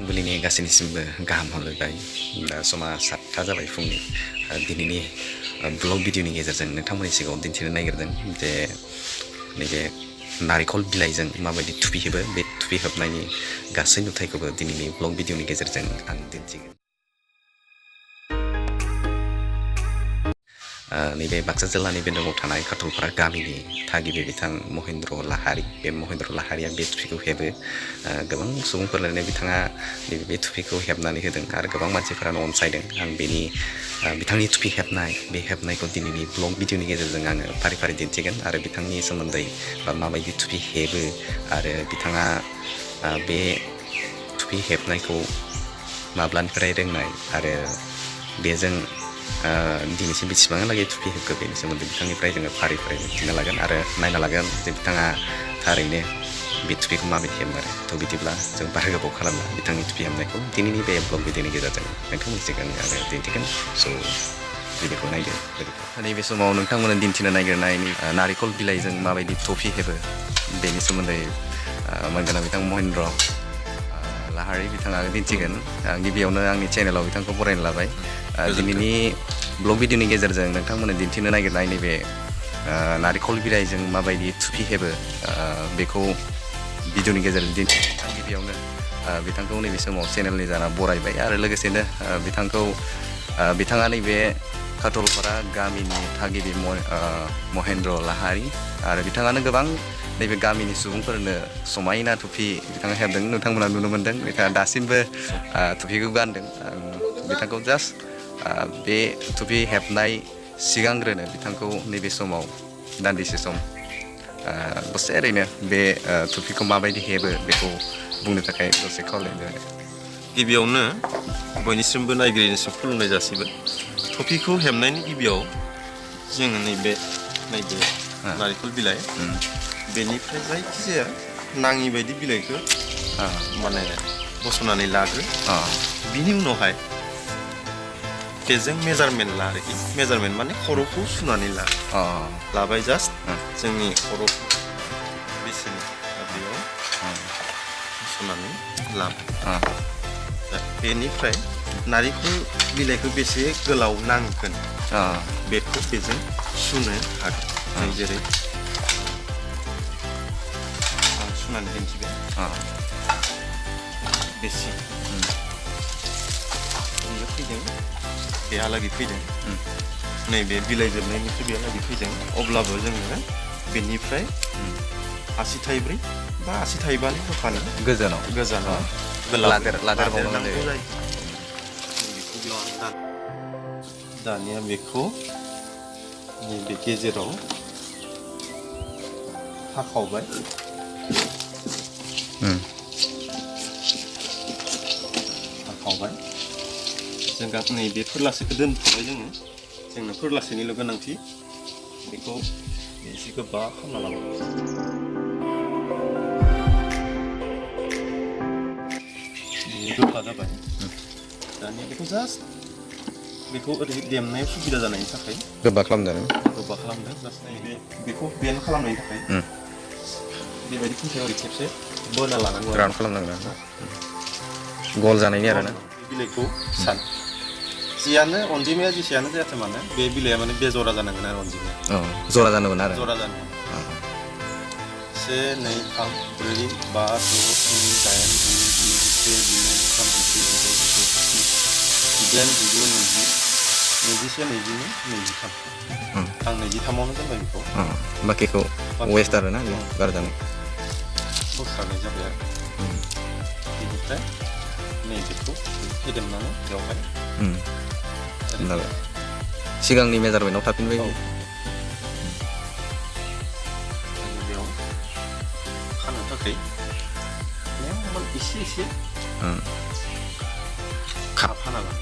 फुंबिलिनि गासैनिसिमबो गाहाम हामलायबाय। दा समा 7टा जाबाय फुंनि। दिनैनि ब्लग भिडिअनि गेजेरजों नोंथांमोननि सिगाङाव दिन्थिनो नागिरदों जे नैबे नारिखल बिलाइजों माबायदि थुफि हेबो, बे थुफि हेबनायनि गासै नुथायखौबो दिनैनि ब्लग भिडिअनि गेजेरजों आं दिन्थिगोन। नैबे बाक्सा जिल्लानि बेन्दोङाव थानाय खाथलपारा गामिनि थागिबि बिथां महेन्द्र लाहारि। बे महेन्द्र लाहारिया बे थुफिखौ हेबो। गोबां सुबुंफोरनो बिथाङा बे थुफिखौ हेबनानै होदों आरो गोबां मानसिफोरानो अनसायदों। आं बिथांनि थुफि हेबनाय बे हेबनायखौ दिनैनि ब्लग भिडिअनि गेजेरजों आङो फारि फारि दिन्थिगोन आरो बिथांनि सोमोन्दै बा माबायदि थुफि हेबो आरो बिथाङा बे थुफि हेबनायखौ माब्लानिफ्राय रोंनाय आरो बेजों दिनैसिम बेसेबांहालागै थुफि हेबखो बेनि सोमोन्दै बिथांनिफ्राय जोङो फारि फारि मिथिनो लागोन आरो नायना लागोन जे बिथाङा थारैनो बे थुफिखौ माबायदि हेबमारो। थ' बिदिब्ला जों बारा गोबाव खालामला बिथांनि थुफि हेबनायखौ दिनैनि बे ब्लग भिडिअनि गेजेरजों नोंथांमोननि सिगाङाव आङो दिन्थिगोन। स' भिडिअखौ नायदो लोगोफोर। नैबे समाव नोंथांमोननो दिन्थिनो नागिरनाय नारिखल बिलाइजों माबायदि थुफि हेबो बेनि सोमोन्दै मोनगोना बिथां महेन्द्र लाहारि बिथाङा दिन्थिगोन। गिबियावनो आंनि चेनेलाव बिथांखौ बरायनो लाबाय। दिनैनि ब्लग भिडिअनि गेजेरजों नोंथांमोननो दिन्थिनो नागिरनाय नैबे नारिखल बिलाइजों माबायदि थुफि हेबो बेखौ भिडिअनि गेजेरजों दिन्थिगोन। आं गिबियावनो बिथांखौ नैबे समाव चेनेलनि जाना बरायबाय आरो लोगोसेनो बिथाङा नैबे खाथलपारा गामिनि थागिबि महेन्द्र लाहारि आरो बिथाङानो गोबां नैबे गामिनि सुबुंफोरनो समायना थुफि बिथाङा हेबदों। नोंथांमोना नुनो मोन्दों बिथाङा दासिमबो थुफिखौ गानदों। आं बिथांखौ जास्ट बे थुफि हेबनाय सिगांग्रोनो बिथांखौ नैबे समाव दान्दिसे सम दसे ओरैनो बे थुफिखौ माबायदि हेबो बेखौ बुंनो थाखाय दसे खावलायबाय। गिबियावनो बयनिसिमबो नायगिरिनिसिम खुलुमनाय जासिबाय। थफिखौ हेबनायनि गिबियाव जोङो नैबे नारिखल बिलाइ बेनिफ्राय जायखिजाया नाङि बायदि बिलाइखौ माने बस'नानै लाग्रो। बिनि उनावहाय बेजों मेजारमेन्ट ला आरोखि। मेजारमेन्ट माने खर'खौ सुनानै लाबाय जास्ट जोंनि खर'खौ बेसेनि बेयाव सुनानै लाबाय। बेनिफ्राय नारिखल बिलाइखौ बेसे गोलाव नांगोन बेखौ बेजों सुनो हागोन। जेरै आं सुनानै दिन्थिगोन। बेसे बेयो फैदों, बेहालागै फैदों। नैबे बिलाइ जोबनायनिफ्राय बेहालागै फैदों। अब्लाबो जोङो बेनिफ्राय आसि थाइब्रै बा आसि थाइबानि जखानि गोजानाव लादेरनांगौ जायो। दानिया बेखौ नैबे गेजेराव हाखावबाय। जों नैबे फोरलासेखौ दोनथ'बाय। जोंनो फोरलासेनिल' गोनांथि। बेखौ एसे गोबा खालामना लाबाय। गोबा जाबाय। दानिया बेखौ जास्ट बेखौ ओरै देमनायाव सुबिदा जानायनि थाखाय गोबा खालामदों। जास्ट बेखौ बेन्ड खालामनायनि थाखाय बेबायदि खुन्थायाव ओरै खेबसे बोना लानांगौ। राउन्ड खालामनांगोन गल जानायनि आरोना। बिलाइखौ जियानो अनजिमाया जेसेयानो जायाथों मानो बे बिलाइया माने बेजरा जानांगोन आरो अनजिमाया। जरा जानांगोन आरो। जरा जानांगोन। 1 2 3 4 5 6 7 8 9 10 11 12 13 14 15 16 17 18 19 20 21 22 23 आं 23आवनो दोनबाय बेखौ। बाखिखौ वेस्ट आरोना गारजानाय बोखारनाय जाबाय आरो। बेनिफ्राय नैबेखौ फेदेमनानै बेवहाय सिगांनि मेजारमेन्टआव थाफिनबाय। बेयाव खानो थाखाय एसे खाफाना ला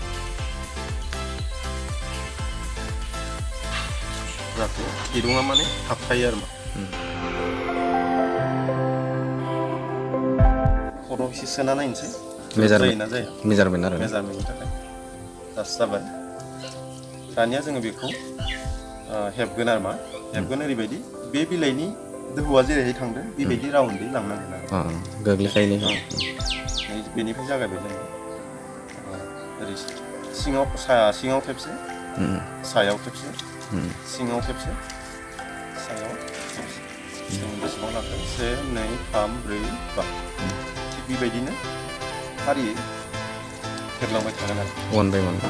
जाहाथे दिरुङा माने थाबथायो आरो खर' एसे सोना नायनोसै जायोना जाया। मेजारमेन्टनि थाखाय जास्ट जाबाय। दानिया जोङो बेखौ हेबगोन आरो हेबगोन ओरैबायदि बे बिलाइनि दोहौआ जेरैहाय थांदों बेबायदि राउन्डै लांनांगोन आरो। गोग्लैखायनो बेनिफ्राय जागायबाय जोङो ओरै सिङाव खेबसे सायाव खेबसे सिङाव खेबसे सायाव खेबसे जों बेसेबां लाखो 1 2 3 4 5 थिग बेबायदिनो फारियै हेबलांबाय थागोन आरो one by one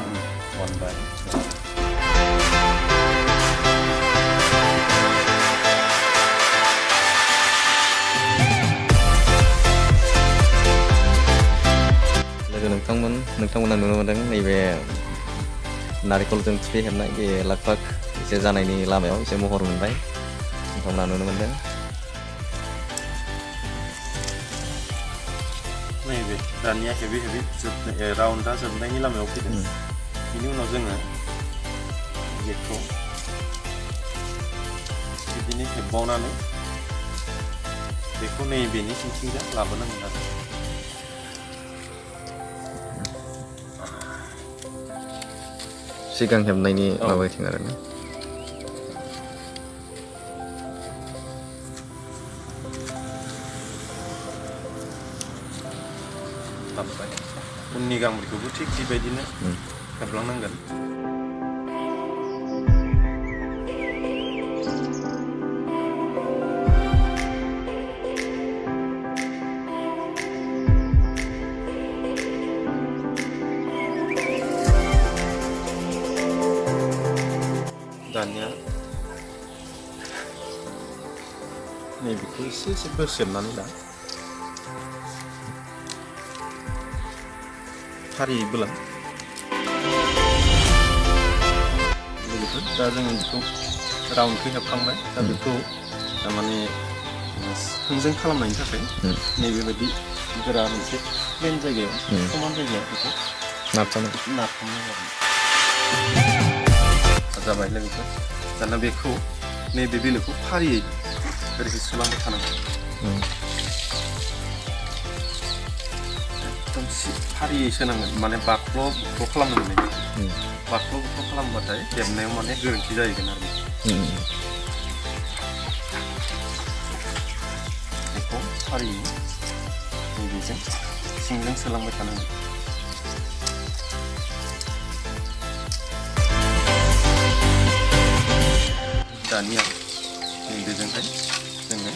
लोगो नोंथांमोना नुनो मोनदों नैबे नारिखलजों थुफि हेबनाय बे लाख एसे जानायनि लामायाव एसे महर मोनबाय नोंथांमोना नुनो मोनदों नैबे दानिया हेबै राउन्डआ जोबनायनि लामायाव फैदों बिनि उनाव जोङो बेखौ बिदिनो हेबबावनानै बेखौ नैबेनि सिंथिंजा लाबोनांगोन आरो सिगां हेबनायनि माबाथिं आरोना हाबबाय उननि गांब्रैखौबो थिग बेबायदिनो हेबलांनांगोन दानिया नैबेखौ एसे बोरसेबनानै ला फारियै बोला लोगोफोर दा जोङो बेखौ राउन्डखौ हेबखांबाय दा बेखौ माने थोंजों खालामनायनि थाखाय नैबेबायदि गोरा मोनसे प्लेन जायगायाव समान जायगायाव बेखौ नारथामनांगौ जाबाय लोगोफोर दाना बेखौ नैबे बिलोखौ फारियै ओरैहाय सुलांबाय थानांगौ एकदम फारियै सोनांगोन माने बाख्ल' खालामनो मोननाय बाख्ल' खालामबाथाय हेबनायाव माने गोरोन्थि जाहैगोन आरो बेखौ फारियै नैबेजों सिंजों सोलांबाय थानांगोन दानिया नैबेजोंहाय जोङो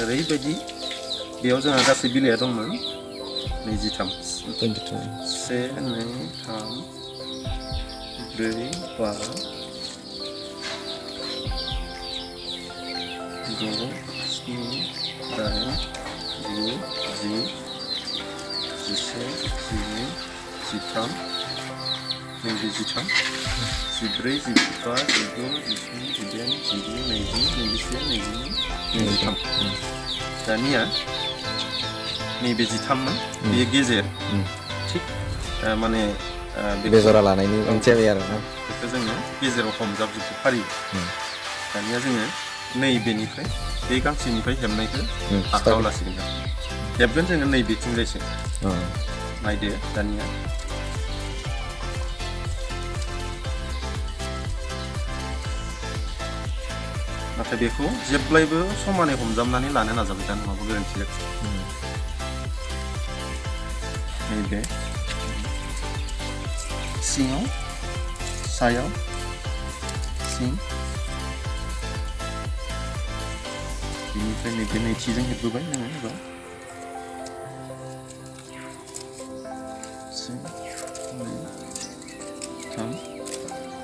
ओरैबायदि बेयाव जोंहा गासै बिलाइया दंमोन 23 1 2 3 4 5 6 7 8 9 10 11 12 13 14 15 दानिया नैबे 13मोन बेयो गेजेर थिग माने बेजरा लानायनि ओंथिया बे आरो बेखौ जोङो गेजेराव हमजाबजोबो फारि दानिया जोङो नैबेनिफ्राय बे गांसेनिफ्राय हेबनायखौ आखायाव लासिगोन हेबगोन जोङो नैबेथिंजायसो नायदो दानिया नाथाय बेखौ जेब्लायबो समानै हमजाबनानै लानो नाजाबाय दा नङाबा गोरोन्थि जागोन नैबे सिङाव सायाव सिं बेनिफ्राय नैबे नैथिजों हेबबोबाय नोङो एबा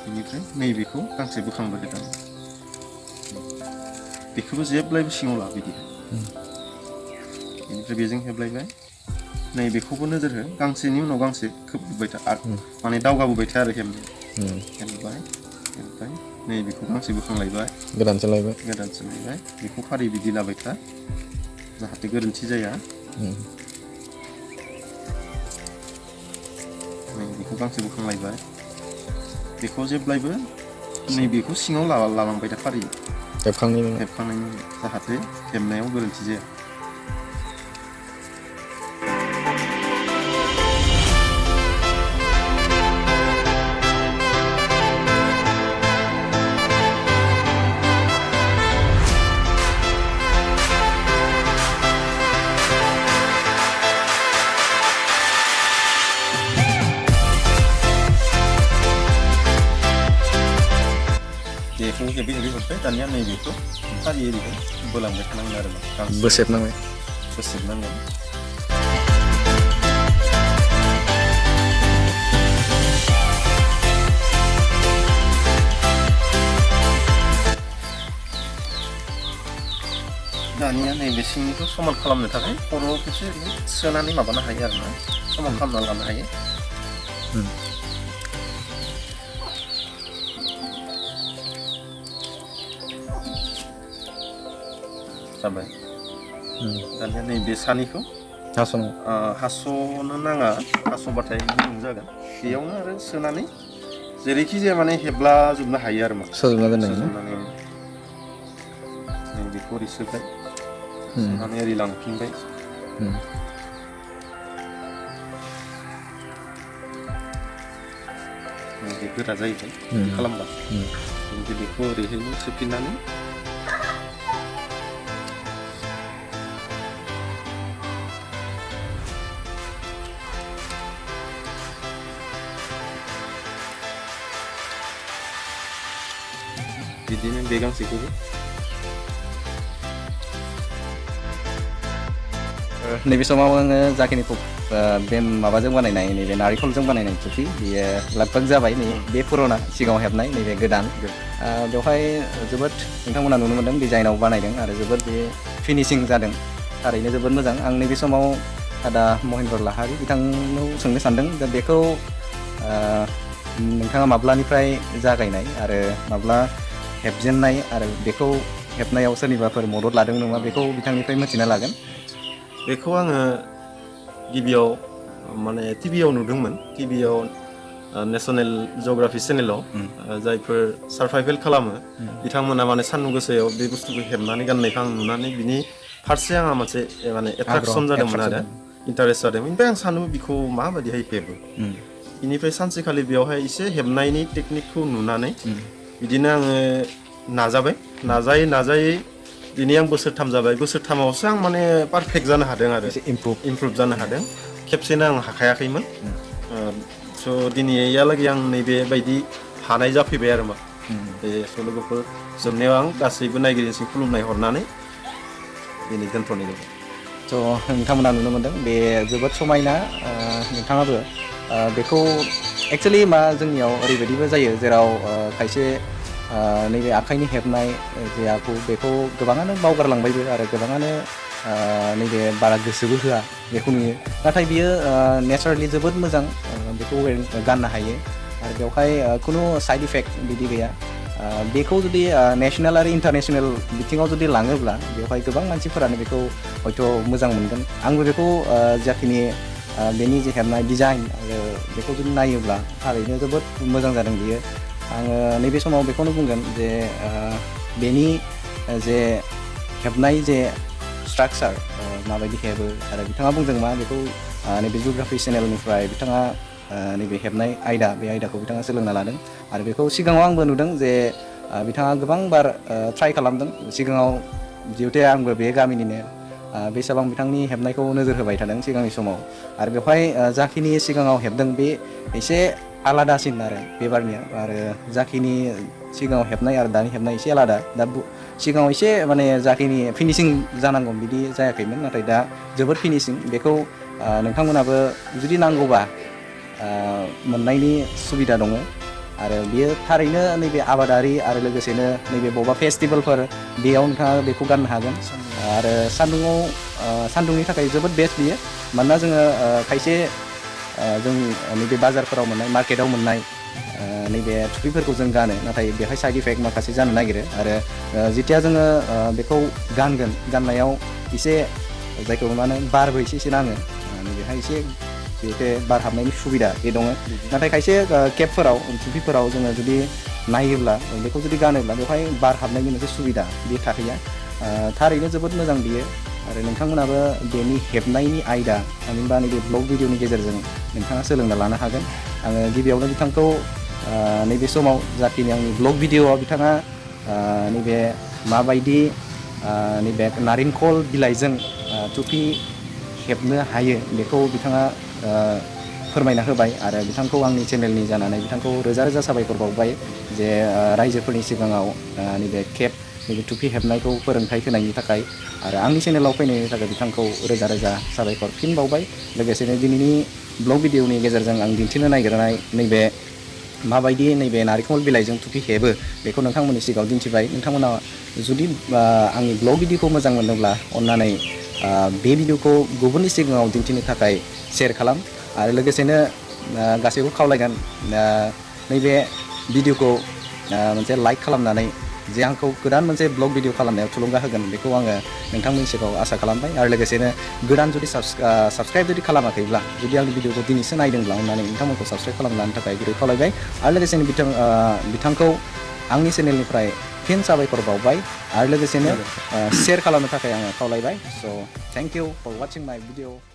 बेनिफ्राय नैबेखौ गांसे बोखांबाय दानिया बेखौबो जेब्लायबो सिङाव ला बिदि बेनिफ्राय बेजों हेबलायबाय नैबेखौबो नोजोर हो गांसेनि उनाव गांसे खोबबोबाय था माने दावगाबोबाय था आरो हेबबाय नैबेखौ गांसे बोखांलायबाय गोदान सोलायबाय बेखौ फारि बिदि लाबाय था जाहाथे गोरोन्थि जाया नैबेखौ गांसे बोखांलायबाय बेखौ जेब्लायबो नैबेखौ सिङाव लालांबाय था फारि हेबखांनायनि जाहाथे हेबनायाव गोरोन्थि जाया हेबै हेबै हरबाय दानिया नैबेखौ फारि एरिखौ बोलांबाय थानांगोन आरो मा बोसेबनांबाय बोसेबनांगोन। दानिया नैबे सिंनिखौ समान खालामनो थाखाय खर'आव खेबसे सोनानै माबानो हायो आरो ना समान खालामना लानो हायो। जाबाय दानिया नैबे सानिखौ हास'नो नाङा हास'बाथाय गुदुं जागोन बेयावनो आरो सोनानै जेरैखि जाया माने हेब्लाजोबनो हायो आरो मा सोजोबनानै बेखौ ओरै सोबाय सोनानै ओरै लांफिनबाय बे गोरा जाहैबाय खालामबा ओमफ्राय बेखौ ओरैहायनो सोफिननानै बिदिनो बे गांसेखौबो नैबे समाव आङो जाखिनि बे माबाजों बानायनाय नैबे नारिखलजों बानायनाय टुपि बेयो लगभग जाबाय नै बे पुराना सिगाङाव हेबनाय नैबे गोदान बेवहाय जोबोद नोंथांमोना नुनो मोन्दों डिजाइनाव बानायदों आरो जोबोद बे फिनिशिं जादों थारैनो जोबोद मोजां। आं नैबे समाव आदा महेन्द्र लाहारि बिथांनाव सोंनो सानदों दा बेखौ नोंथाङा माब्लानिफ्राय जागायनाय आरो माब्ला हेबजेननाय आरो बेखौ हेबनायाव सोरनिबाफोर मदद लादों नामा बेखौ बिथांनिफ्राय मिथिना लागोन। बेखौ आङो गिबियाव माने टिभियाव नुदोंमोन टिभियाव नेसनेल जिअ'ग्राफि चेनेलाव जायफोर सार्भाइभेल खालामो बिथांमोना माने सान्दुं गोसायाव बे बुस्थुखौ हेबनानै गाननायखौ आं नुनानै बिनि फारसे आंहा मोनसे माने एट्राकसन जादोंमोन आरो इन्टारेस्ट जादोंमोन ओमफ्राय आं सानो बेखौ माबायदिहाय हेबो बेनिफ्राय सानसेखालि बेवहाय एसे हेबनायनि टेकनिकखौ नुनानै बिदिनो आङो नाजायै दिनै आं बोसोरथाम जाबाय बोसोरथामावसो आं माने पारफेक्ट जानो हादों आरो इमप्रुभ जानो हादों खेबसेनो आं हाखायाखैमोन स' दिनैहालागै आं नैबे बायदि हानाय जाफैबाय आरो मा बे स' लोगोफोर जोबनायाव आं गासैबो नायगिरिसिम खुलुमनाय हरनानै दिनै दोनथ'नाय जाबाय। थ' नोंथांमोना नुनो मोन्दों बे जोबोद समायना नोंथाङाबो बेखौ एक्सुवेलि मा जोंनियाव ओरैबायदिबो जायो जेराव खायसे नैबे आखाइनि हेबनाय जे आखु बेखौ गोबाङानो बावगारलांबायबो आरो गोबाङानो नैबे बारा गोसोबो होआ बेखौ नुयो नाथाय बियो नेचारेलि जोबोद मोजां बेखौ गाननो हायो आरो बेवहाय खुनु साइड इफेक्ट बिदि गैया बेखौ जुदि नेसनेल आरो इन्टारनेसनेल बिथिङाव जुदि लाङोब्ला बेवहाय गोबां मानसिफोरानो बेखौ हयथ' मोजां मोनगोन। आंबो बेखौ जाखिनि बेनि जे हेबनाय डिजाइन आरो बेखौ जुदि नायोब्ला थारैनो जोबोद मोजां जादों बियो। आङो नैबे समाव बेखौनो बुंगोन जे बेनि जे हेबनाय जे स्ट्राक्चार माबायदि हेबो आरो बिथाङा बुंदों मा बेखौ नैबे जिअ'ग्राफि चेनेलनिफ्राय बिथाङा नैबे हेबनाय आयदा बे आयदाखौ बिथाङा सोलोंना लादों आरो बेखौ सिगाङाव आंबो नुदों जे बिथाङा गोबां बार ट्राइ खालामदों सिगाङाव जिहेतु आंबो बे गामिनिनो बेसेबां बिथांनि हेबनायखौ नोजोर होबाय थादों सिगांनि समाव आरो बेवहाय जाखिनि सिगाङाव हेबदों बे एसे आलादासिन आरो बेबारनिया आरो जाखिनि सिगाङाव हेबनाय आरो दानि हेबनाय एसे आलादा दा सिगाङाव एसे माने जाखिनि फिनिशिं जानांगौ बिदि जायाखैमोन नाथाय दा जोबोद फिनिशिं बेखौ नोंथांमोनाबो जुदि नांगौबा मोननायनि सुबिदा दङ आरो बियो थारैनो नैबे आबादारि आरो लोगोसेनो नैबे बबेबा फेस्टिभेलफोर बेयाव नोंथाङा बेखौ गाननो हागोन आरो सान्दुंनि थाखाय जोबोद बेस्ट बियो मानोना जोङो खायसे जों नैबे बाजारफोराव मोननाय मार्केटाव मोननाय नैबे टुपिफोरखौ जों गानो नाथाय बेवहाय साइड इफेक्ट माखासे जानो नागिरो आरो जेथिया जोङो बेखौ गाननायाव एसे जायखौ मा होनो बारबो एसे नाङो बेहाय एसे बेखे बार हाबनायनि सुबिदा बे दङ नाथाय खायसे केपफोराव टुपिफोराव जोङो जुदि नायोब्ला बेखौ जुदि गानोब्ला बेवहाय बार हाबनायनि मोनसे सुबिदा बे थाहैया थारैनो जोबोद मोजां बियो आरो नोंथांमोनाबो बेनि हेबनायनि आयदा थामहिनबा नैबे ब्लग भिडिअनि गेजेरजों नोंथाङा सोलोंना लानो हागोन। आङो गिबियावनो बिथांखौ नैबे समाव जाखिनि आंनि ब्लग भिडिअआव बिथाङा नैबे माबायदि नैबे नारेंखल बिलाइजों टुपि हेबनो हायो बेखौ बिथाङा फोरमायना होबाय आरो बिथांखौ आंनि चेनेलनि जानानै बिथांखौ रोजा रोजा साबायखर बावबाय जे रायजोफोरनि सिगाङाव नैबे केप नैबे टुपि हेबनायखौ फोरोंथाइ होनायनि थाखाय आरो आंनि चेनेलाव फैनायनि थाखाय बिथांखौ रोजा रोजा साबायखर फिन बावबाय लोगोसेनो दिनैनि ब्लग भिडिअनि गेजेरजों आं दिन्थिनो नागिरनाय नैबे माबायदि नैबे नारेंखल बिलाइजों टुपि हेबो बेखौ नोंथांमोननि सिगाङाव दिन्थिबाय। नोंथांमोना जुदि आंनि ब्लग भिडिअखौ मोजां मोनोब्ला अन्नानै बे भिडिअखौ गुबुननि सिगाङाव दिन्थिनो थाखाय शेयार खालाम आरो लोगोसेनो गासैबो खावलायगोन नैबे भिडिअखौ मोनसे लाइक खालामनानै जे आंखौ गोदान मोनसे ब्लग भिडिअ खालामनायाव थुलुंगा होगोन बेखौ आङो नोंथांमोननि सिगाङाव आसा खालामबाय आरो लोगोसेनो गोदान जुदि साबस्क्राइब जुदि खालामाखैब्ला जुदि आंनि भिडिअखौ दिनैसो नायदोंब्ला अन्नानै नोंथांमोनखौ साबस्क्राइब खालामनो थाखाय गुरै खावलायबाय आरो लोगोसेनो बिथांखौ आंनि चेनेलनिफ्राय फिन साबायखर बावबाय आरो लोगोसेनो शेयार खालामनो थाखाय आङो खावलायबाय। स' थेंक इउ फर वाचिं माय भिडिअ।